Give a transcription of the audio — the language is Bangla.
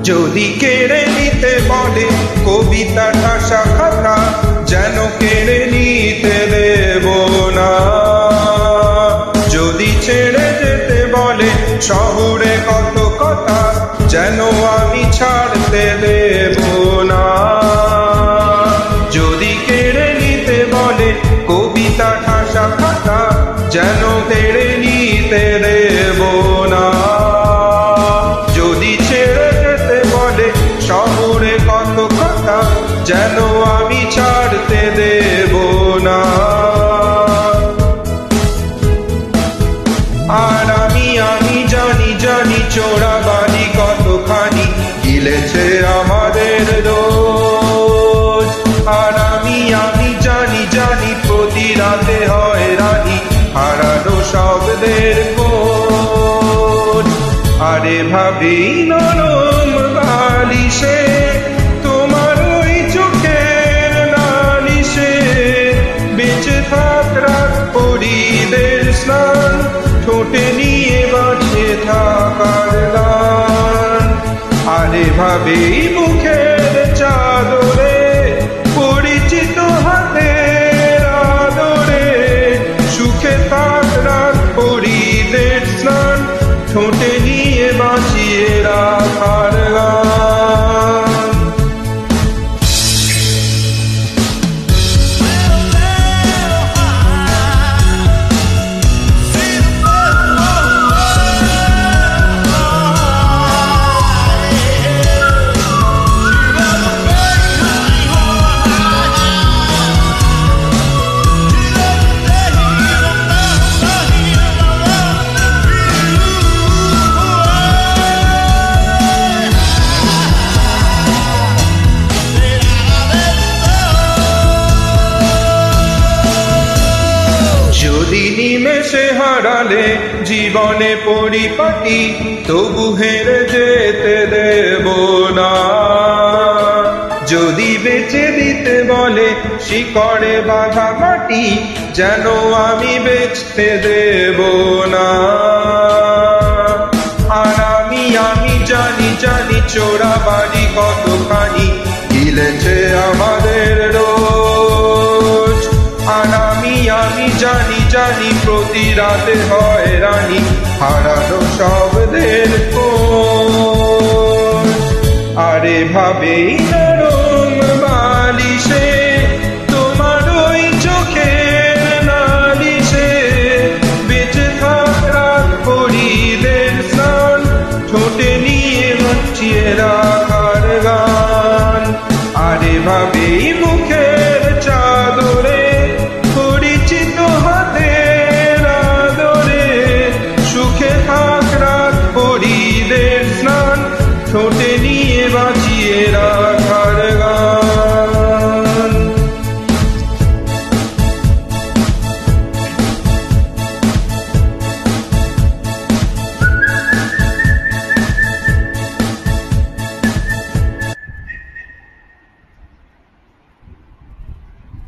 যদি কেড়ে নিতে বলে কবিতা ঠাসা খাতা, যেন কেড়ে নিতে দেব না। যদি ছেড়ে যেতে বলে শহুরে কত কথা, যেন আমি ছাড়তে দেব না। যদি কেড়ে নিতে বলে কবিতা ঠাসা খাতা, যেন কেড়ে নিতে দেব না। যদি ছেড়ে যেতে বলে শহুরে কত কথা, যেন আমি ছাড়তে দেব না। আর আমি জানি চোরা বাড়ি কতখানি গিলেছে আমাদের রোজ। আর আমি জানি প্রতি রাতে হয় রানী হারানো শব্দের খোঁজ। আরে ভাবি নরম বালিশে তোমার ওই চোখের নালিশে, বেঁচে থাক রাত পরিদের স্নান, ঠোঁটে নিয়ে বাঁচে থাকার গান। আরে ভাবি মুখের চাদরে পরিচিত হাতের আদরে, সুখে থাক রাত পরিদের স্নান, ঠোঁটে নিয়ে বাঁচিয়ে রাখার গান। যদি নিমেষে হারালে জীবনে পরিপাটি, তবু হেরে যেতে দেব না। যদি বেচে দিতে বলে শিকড়ে বাঁধা মাটি, যেন আমি বেচতে দেব না। আর আমি জানি চোরা বাড়ি কতখানি গিলেছে আমাদের রোজ। আর আমি জানি প্রতি রাতে হয় রানী হারানো শব্দের খোঁজ। আরে ভাবেই